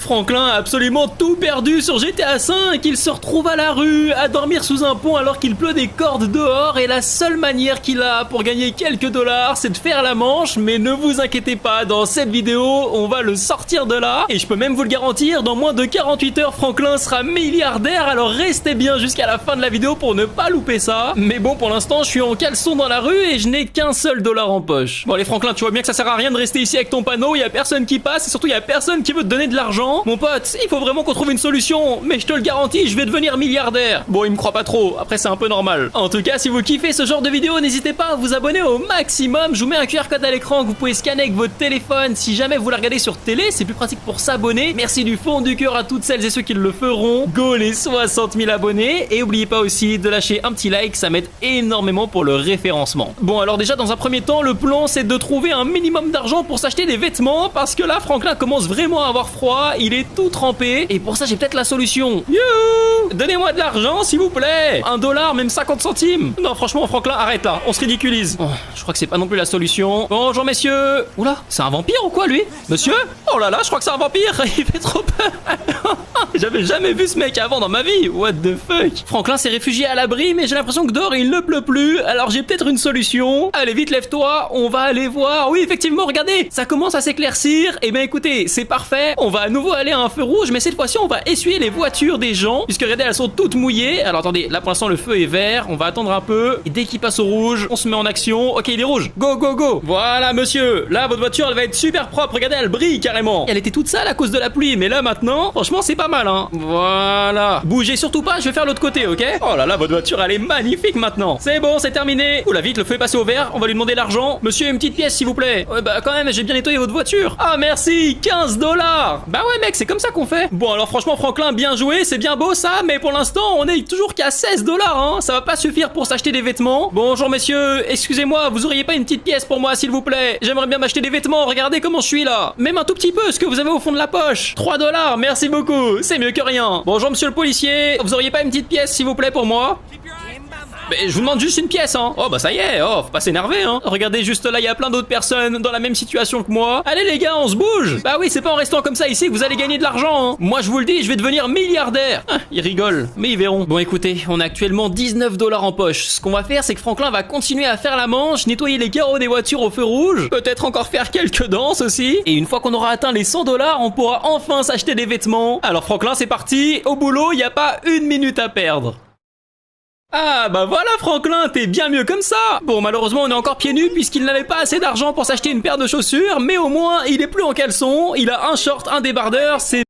Franklin a absolument tout perdu sur GTA V. Il se retrouve à la rue, à dormir sous un pont alors qu'il pleut des cordes dehors et la seule manière qu'il a pour gagner quelques dollars, c'est de faire la manche. Mais ne vous inquiétez pas, dans cette vidéo, on va le sortir de là. Et je peux même vous le garantir, dans moins de 48 heures, Franklin sera milliardaire. Alors restez bien jusqu'à la fin de la vidéo pour ne pas louper ça. Mais bon, pour l'instant, je suis en caleçon dans la rue et je n'ai qu'un seul dollar en poche. Bon allez Franklin, tu vois bien que ça sert à rien de rester ici avec ton panneau. Il y a personne qui passe et surtout il y a personne qui veut te donner de l'argent. Mon pote, il faut vraiment qu'on trouve une solution. Mais je te le garantis, je vais devenir milliardaire. Bon, il me croit pas trop. Après, c'est un peu normal. En tout cas, si vous kiffez ce genre de vidéo, n'hésitez pas à vous abonner au maximum. Je vous mets un QR code à l'écran que vous pouvez scanner avec votre téléphone. Si jamais vous la regardez sur télé, c'est plus pratique pour s'abonner. Merci du fond du cœur à toutes celles et ceux qui le feront. Go les 60 000 abonnés. Et n'oubliez pas aussi de lâcher un petit like, ça m'aide énormément pour le référencement. Bon, alors déjà, dans un premier temps, le plan, c'est de trouver un minimum d'argent pour s'acheter des vêtements. Parce que là, Franklin commence vraiment à avoir froid. Il est tout trempé. Et pour ça, j'ai peut-être la solution. Youhou! Donnez-moi de l'argent, s'il vous plaît. $1, même 50 centimes. Non, franchement, Franklin, arrête là. On se ridiculise. Oh, je crois que c'est pas non plus la solution. Bonjour, messieurs. Oula, c'est un vampire ou quoi, lui? Monsieur? Oh là là, je crois que c'est un vampire. Il fait trop peur. J'avais jamais vu ce mec avant dans ma vie. What the fuck? Franklin s'est réfugié à l'abri, mais j'ai l'impression que dehors il ne pleut plus. Alors j'ai peut-être une solution. Allez, vite, lève-toi. On va aller voir. Oui, effectivement, regardez. Ça commence à s'éclaircir. Eh bien, écoutez, c'est parfait. On va à nouveau aller à un feu rouge, mais cette fois-ci, on va essuyer les voitures des gens. Puisque regardez, elles sont toutes mouillées. Alors attendez, là pour l'instant, le feu est vert. On va attendre un peu. Et dès qu'il passe au rouge, on se met en action. Ok, il est rouge. Go, go, go. Voilà, monsieur. Là, votre voiture, elle va être super propre. Regardez, elle brille carrément. Elle était toute sale à cause de la pluie. Mais là, maintenant, franchement, c'est pas mal, hein. Voilà. Bougez surtout pas, je vais faire l'autre côté, ok? Oh là là, votre voiture, elle est magnifique maintenant. C'est bon, c'est terminé. Oula, vite, le feu est passé au vert. On va lui demander l'argent. Monsieur, une petite pièce, s'il vous plaît. Ouais, bah, quand même, j'ai bien nettoyé votre voiture. Ah, merci. $15. Bah ouais, mec, c'est comme ça qu'on fait. Bon, alors, franchement, Franklin, bien joué. C'est bien beau, ça. Mais pour l'instant, on est toujours qu'à $16, hein. Ça va pas suffire pour s'acheter des vêtements. Bonjour, messieurs. Excusez-moi, vous auriez pas une petite pièce pour moi, s'il vous plaît? J'aimerais bien m'acheter des vêtements. Regardez comment je suis là. Même un tout petit peu, ce que vous avez au fond de la poche. $3. Merci beaucoup. C'est mieux que rien. Bonjour, monsieur le policier. Vous auriez pas une petite pièce, s'il vous plaît, pour moi? Mais je vous demande juste une pièce, hein. Oh bah ça y est, oh, faut pas s'énerver, hein. Regardez juste là, il y a plein d'autres personnes dans la même situation que moi. Allez les gars, on se bouge. Bah oui, c'est pas en restant comme ça ici que vous allez gagner de l'argent, hein. Moi je vous le dis, je vais devenir milliardaire. Ah, ils rigolent, mais ils verront. Bon écoutez, on a actuellement $19 en poche. Ce qu'on va faire, c'est que Franklin va continuer à faire la manche, nettoyer les carreaux des voitures au feu rouge, peut-être encore faire quelques danses aussi. Et une fois qu'on aura atteint les $100, on pourra enfin s'acheter des vêtements. Alors Franklin, c'est parti. Au boulot, il n'y a pas une minute à perdre. Ah bah voilà Franklin, t'es bien mieux comme ça. Bon malheureusement on est encore pieds nus puisqu'il n'avait pas assez d'argent pour s'acheter une paire de chaussures. Mais au moins il est plus en caleçon, il a un short, un débardeur, c'est